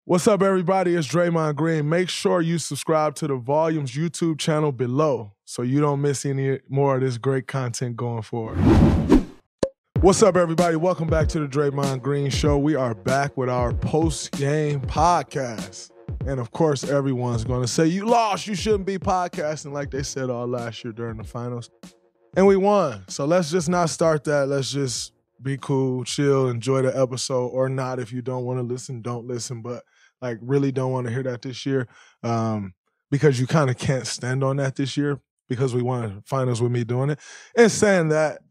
What's up, everybody? It's Draymond Green. Make sure you subscribe to the Volumes YouTube channel below so you don't miss any more of this great content going forward. What's up, everybody? Welcome back to the Draymond Green Show. We are back with our post-game podcast. And, of course, everyone's going to say, you lost, you shouldn't be podcasting, like they said all last year during the finals. And we won. So let's just not start that. Let's just be cool, chill, enjoy the episode, or not. If you don't want to listen, don't listen. But really don't want to hear that this year because you kind of can't stand on that this year because we won finals with me doing it. And saying that,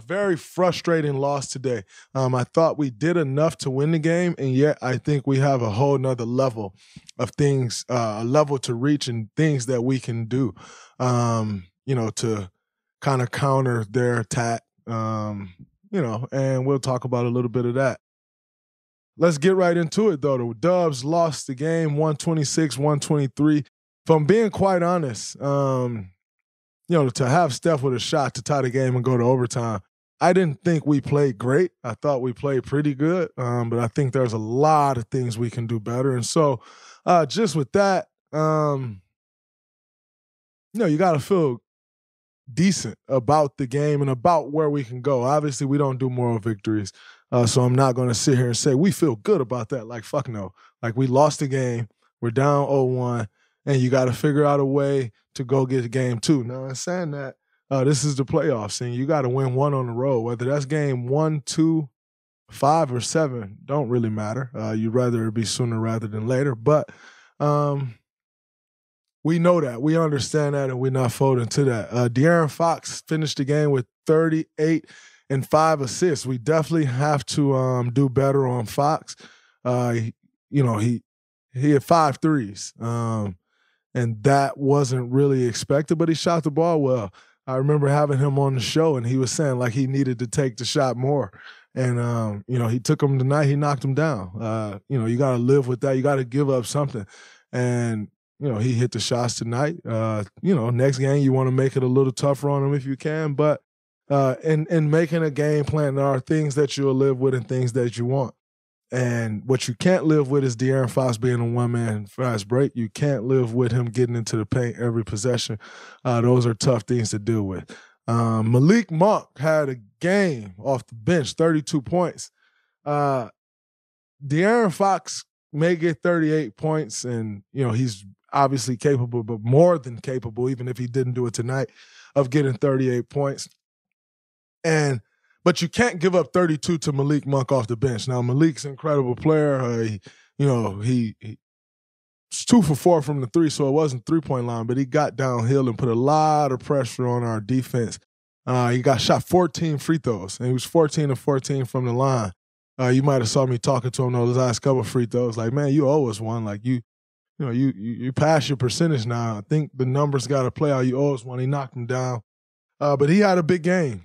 very frustrating loss today. I thought we did enough to win the game, and yet I think we have a whole nother level of things, a level to reach and things that we can do, to kind of counter their attack, and we'll talk about a little bit of that. Let's get right into it, though. The Dubs lost the game 126-123. If I'm being quite honest, to have Steph with a shot to tie the game and go to overtime, I didn't think we played great. I thought we played pretty good, but I think there's a lot of things we can do better. And so just with that, you got to feel decent about the game and about where we can go. Obviously, we don't do moral victories. So I'm not going to sit here and say we feel good about that. Like, fuck no. Like, we lost the game. We're down 0-1, and you got to figure out a way to go get game 2. Now, in saying that, this is the playoffs, and you got to win one on the road. Whether that's game 1, 2, 5, or 7, don't really matter. You'd rather it be sooner rather than later. But we know that. We understand that, and we're not folding to that. De'Aaron Fox finished the game with 38 and 5 assists. We definitely have to do better on Fox. He had 5 threes, and that wasn't really expected, but he shot the ball well. I remember having him on the show, and he was saying like he needed to take the shot more. And, he took him tonight. He knocked him down. You got to live with that. You got to give up something. And, he hit the shots tonight. Next game you want to make it a little tougher on him if you can, but in making a game plan, there are things that you'll live with and things that you want. And what you can't live with is De'Aaron Fox being a one-man fast break. You can't live with him getting into the paint every possession. Those are tough things to deal with. Malik Monk had a game off the bench, 32 points. De'Aaron Fox may get 38 points, and, he's obviously capable, but more than capable, even if he didn't do it tonight, of getting 38 points. But you can't give up 32 to Malik Monk off the bench. Now, Malik's an incredible player. He's 2 for 4 from the 3, so it wasn't three-point line, but he got downhill and put a lot of pressure on our defense. He got shot 14 free throws, and he was 14 of 14 from the line. You might have saw me talking to him those last couple of free throws. Like, man, you owe us one. Like, you passed your percentage now. I think the numbers got to play out. You owe us one. He knocked him down. But he had a big game.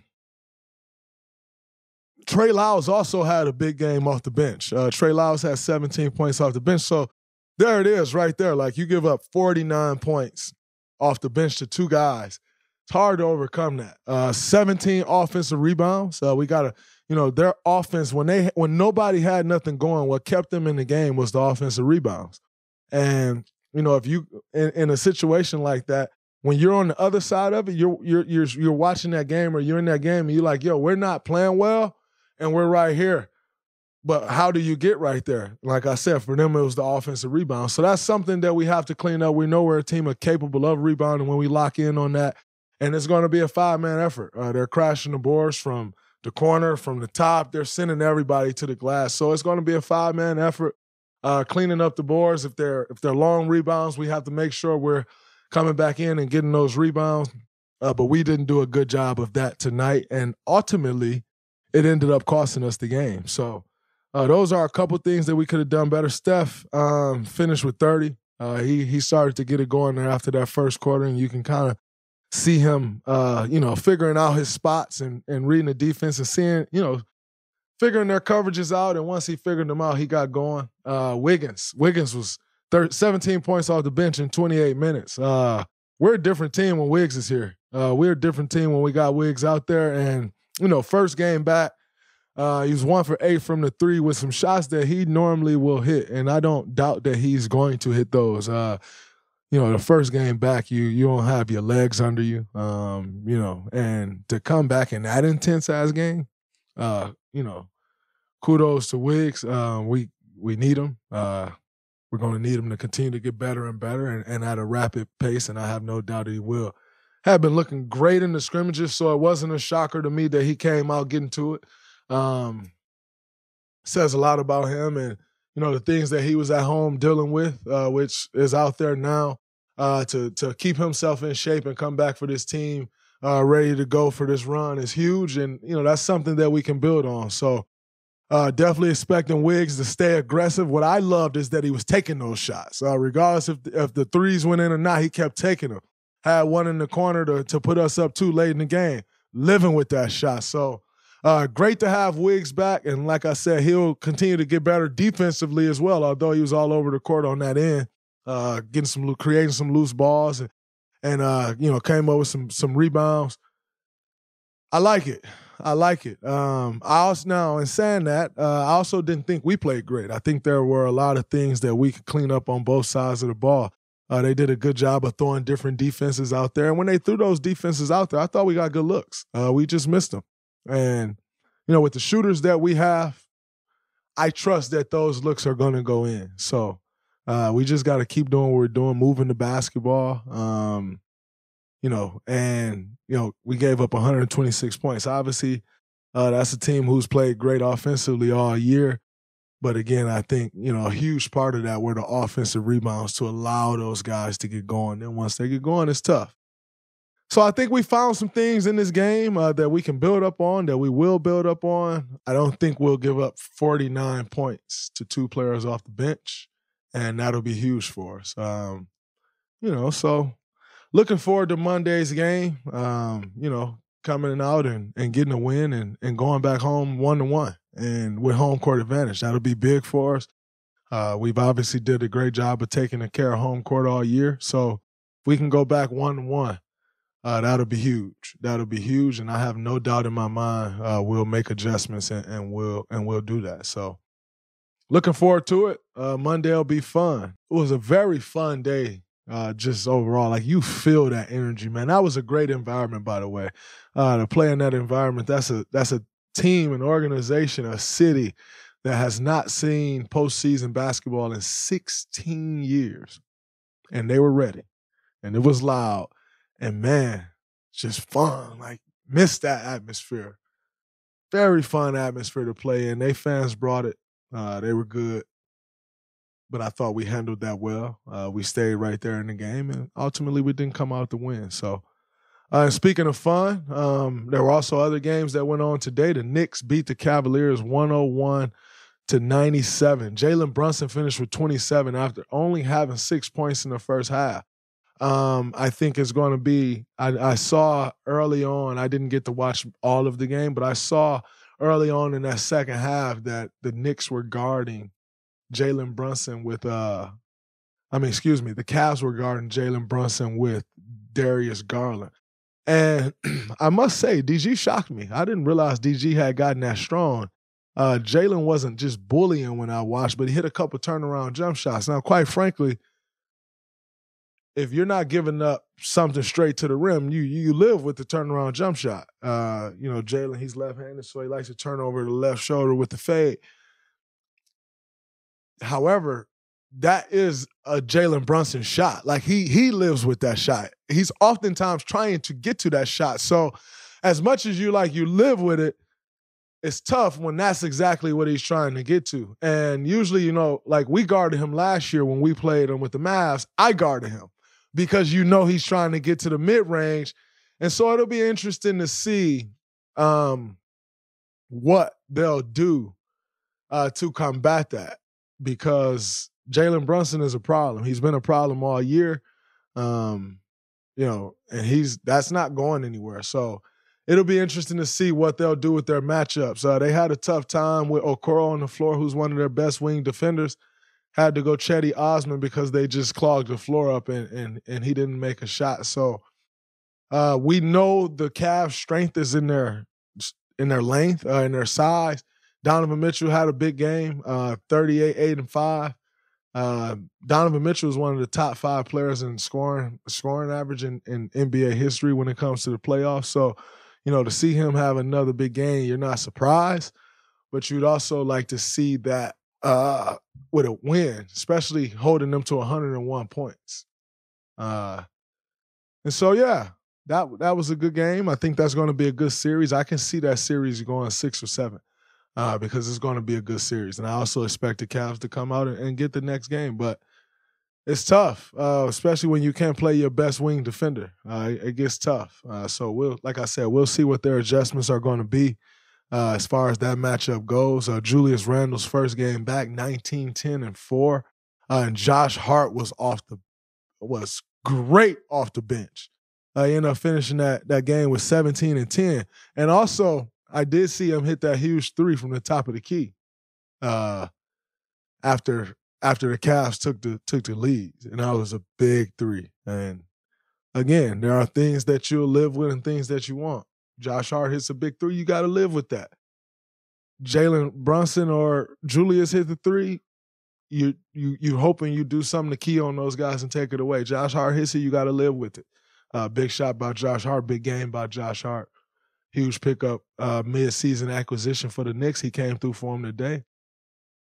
Trey Lyles also had a big game off the bench. Trey Lyles had 17 points off the bench. So there it is right there. Like, you give up 49 points off the bench to 2 guys. It's hard to overcome that. 17 offensive rebounds. We got to, their offense, when nobody had nothing going, what kept them in the game was the offensive rebounds. And, if you, in a situation like that, when you're on the other side of it, you're watching that game or you're in that game and you're like, yo, we're not playing well. And we're right here. But how do you get right there? Like I said, for them, it was the offensive rebound. So that's something that we have to clean up. We know we're a team are capable of rebounding when we lock in on that. And it's going to be a 5-man effort. They're crashing the boards from the corner, from the top. They're sending everybody to the glass. So it's going to be a 5-man effort. Cleaning up the boards. If they're long rebounds, we have to make sure we're coming back in and getting those rebounds. But we didn't do a good job of that tonight. And ultimately, it ended up costing us the game. So those are a couple things that we could have done better. Steph finished with 30. He started to get it going there after that first quarter, and you can kind of see him, figuring out his spots and reading the defense and seeing, figuring their coverages out. And once he figured them out, he got going. Wiggins was 17 points off the bench in 28 minutes. We're a different team when Wiggs is here. We're a different team when we got Wiggs out there. And, first game back, He was 1 for 8 from the three with some shots that he normally will hit, and I don't doubt that he's going to hit those. The first game back, you don't have your legs under you, and to come back in that intense-ass game, kudos to Wiggs. We need him. We're going to need him to continue to get better and better and at a rapid pace, and I have no doubt he will. Have been looking great in the scrimmages, so it wasn't a shocker to me that he came out getting to it. Says a lot about him and, the things that he was at home dealing with, which is out there now to keep himself in shape and come back for this team ready to go for this run is huge, and, that's something that we can build on. So definitely expecting Wiggs to stay aggressive. What I loved is that he was taking those shots. Regardless if the threes went in or not, he kept taking them. Had one in the corner to put us up 2 late in the game, living with that shot. So great to have Wiggs back, and like I said, he'll continue to get better defensively as well, although he was all over the court on that end, creating some loose balls and came up with some rebounds. I like it. Now, in saying that, I also didn't think we played great. I think there were a lot of things that we could clean up on both sides of the ball. They did a good job of throwing different defenses out there. And when they threw those defenses out there, I thought we got good looks. We just missed them. And, with the shooters that we have, I trust that those looks are going to go in. So we just got to keep doing what we're doing, moving the basketball. We gave up 126 points. Obviously, that's a team who's played great offensively all year. But again, I think, a huge part of that were the offensive rebounds to allow those guys to get going. Then once they get going, it's tough. So I think we found some things in this game that we can build up on, that we will build up on. I don't think we'll give up 49 points to 2 players off the bench, and that'll be huge for us. So looking forward to Monday's game, coming out and getting a win and going back home 1-1 and with home court advantage. That'll be big for us. We've obviously did a great job of taking care of home court all year. So if we can go back 1-1, that'll be huge. That'll be huge, and I have no doubt in my mind we'll make adjustments and we'll do that. So looking forward to it. Monday will be fun. It was a very fun day. Just overall, like you feel that energy, man. That was a great environment, by the way. To play in that environment, that's a team, an organization, a city that has not seen postseason basketball in 16 years. And they were ready. And it was loud. And man, just fun. Like, missed that atmosphere. Very fun atmosphere to play in. They fans brought it. They were good. But I thought we handled that well. We stayed right there in the game, and ultimately we didn't come out to win. So, speaking of fun, there were also other games that went on today. The Knicks beat the Cavaliers 101-97. Jaylen Brunson finished with 27 after only having 6 points in the first half. I think it's going to be – I saw early on – I didn't get to watch all of the game, but I saw early on in that second half that the Knicks were guarding Jaylen Brunson with the Cavs were guarding Jaylen Brunson with Darius Garland. And I must say, DG shocked me. I didn't realize DG had gotten that strong. Jalen wasn't just bullying when I watched, but he hit a couple turnaround jump shots. Now, quite frankly, if you're not giving up something straight to the rim, you live with the turnaround jump shot. Jalen, he's left-handed, so he likes to turn over the left shoulder with the fade. However, that is a Jaylen Brunson shot. Like, he lives with that shot. He's oftentimes trying to get to that shot. So as much as you live with it, it's tough when that's exactly what he's trying to get to. And usually, we guarded him last year when we played him with the Mavs. I guarded him because he's trying to get to the mid-range. And so it'll be interesting to see what they'll do to combat that. Because Jaylen Brunson is a problem. He's been a problem all year, and that's not going anywhere. So it'll be interesting to see what they'll do with their matchups. They had a tough time with Okoro on the floor, who's one of their best wing defenders. Had to go Chetty Osman because they just clogged the floor up and he didn't make a shot. So we know the Cavs' strength is in their in their length, in their size. Donovan Mitchell had a big game, 38, 8, and 5. Donovan Mitchell is one of the top 5 players in scoring average in NBA history when it comes to the playoffs. So, to see him have another big game, you're not surprised, but you'd also like to see that with a win, especially holding them to 101 points. And so, yeah, that was a good game. I think that's going to be a good series. I can see that series going 6 or 7. Because it's going to be a good series. And I also expect the Cavs to come out and get the next game. But it's tough, especially when you can't play your best wing defender. It gets tough. So like I said, we'll see what their adjustments are going to be as far as that matchup goes. Julius Randle's first game back, 19, 10, and 4. And Josh Hart was great off the bench. He ended up finishing that game with 17 and 10. And also, I did see him hit that huge 3 from the top of the key after the Cavs took the lead, and that was a big 3. And again, there are things that you'll live with and things that you want. Josh Hart hits a big 3, you got to live with that. Jalen Brunson or Julius hit the 3, you hoping you do something to key on those guys and take it away. Josh Hart hits it, you got to live with it. Big shot by Josh Hart, big game by Josh Hart. Huge pickup, mid-season acquisition for the Knicks. He came through for him today. It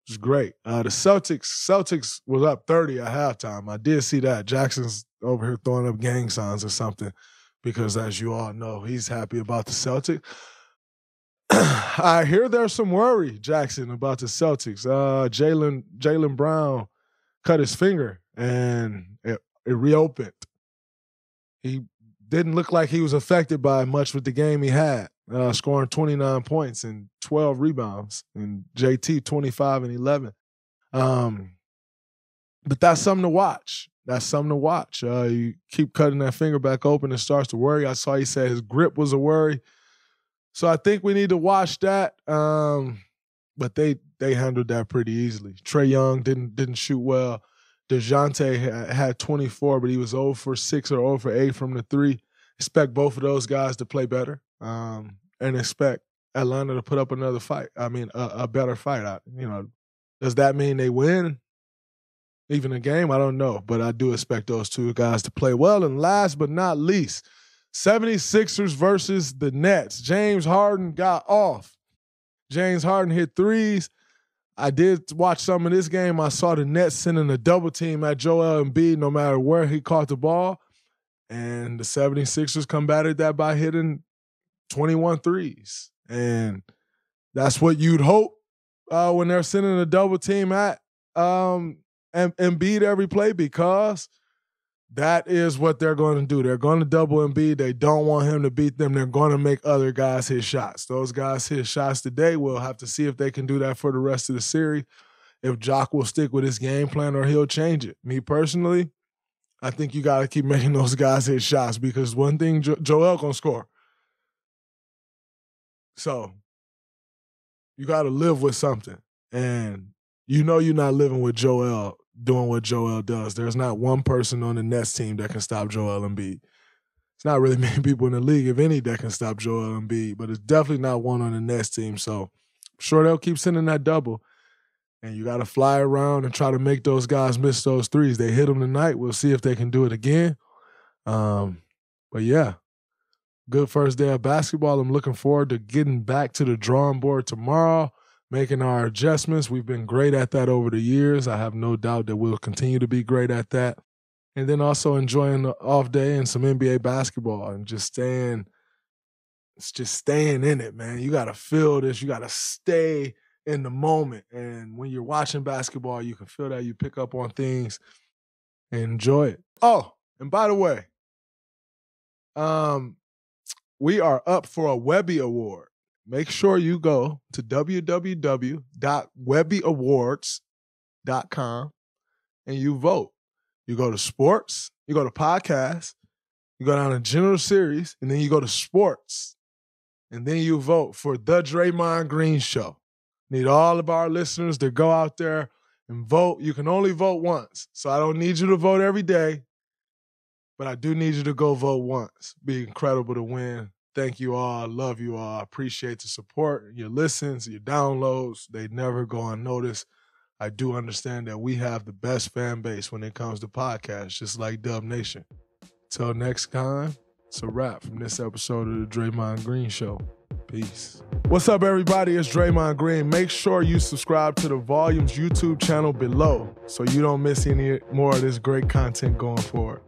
was great. The Celtics was up 30 at halftime. I did see that. Jackson's over here throwing up gang signs or something because, as you all know, he's happy about the Celtics. I hear there's some worry, Jackson, about the Celtics. Jaylen Brown cut his finger, and it reopened. He didn't look like he was affected by much with the game he had, scoring 29 points and 12 rebounds, and JT 25 and 11. But that's something to watch. You keep cutting that finger back open, it starts to worry. I saw he said his grip was a worry. So I think we need to watch that. But they handled that pretty easily. Trae Young didn't shoot well. DeJounte had 24, but he was 0 for 6 or 0 for 8 from the 3. Expect both of those guys to play better, and expect Atlanta to put up another fight. I mean, a better fight. Does that mean they win even a game? I don't know, but I do expect those two guys to play well. And last but not least, 76ers versus the Nets. James Harden got off. James Harden hit threes. I did watch some of this game. I saw the Nets sending a double team at Joel Embiid no matter where he caught the ball. And the 76ers combated that by hitting 21 threes. And that's what you'd hope when they're sending a double team at Embiid every play, because that is what they're going to do. They're going to double Embiid. They don't want him to beat them. They're going to make other guys hit shots. Those guys hit shots today. We'll have to see if they can do that for the rest of the series, if Jock will stick with his game plan or he'll change it. Me personally, I think you got to keep making those guys hit shots, because one thing, Joel going to score. So you got to live with something. And you're not living with Joel doing what Joel does. There's not one person on the Nets team that can stop Joel Embiid. It's not really many people in the league, if any, that can stop Joel Embiid, but it's definitely not one on the Nets team. So I'm sure they'll keep sending that double. And you got to fly around and try to make those guys miss those threes. They hit them tonight. We'll see if they can do it again. But yeah, good first day of basketball. I'm looking forward to getting back to the drawing board tomorrow, making our adjustments. We've been great at that over the years. I have no doubt that we'll continue to be great at that. And then also enjoying the off day and some NBA basketball and just staying in it, man. You got to feel this. You got to stay in the moment. And when you're watching basketball, you can feel that. You pick up on things and enjoy it. Oh, and by the way, we are up for a Webby Award. Make sure you go to www.webbyawards.com and you vote. You go to sports, you go to podcasts, you go down to general series, and then you go to sports. And then you vote for the Draymond Green Show. Need all of our listeners to go out there and vote. You can only vote once, so I don't need you to vote every day, but I do need you to go vote once. Be incredible to win Thank you all. I love you all. I appreciate the support, your listens, your downloads. They never go unnoticed. I do understand that we have the best fan base when it comes to podcasts, just like Dub Nation. Till next time, it's a wrap from this episode of the Draymond Green Show. Peace. What's up, everybody? It's Draymond Green. Make sure you subscribe to the Volumes YouTube channel below so you don't miss any more of this great content going forward.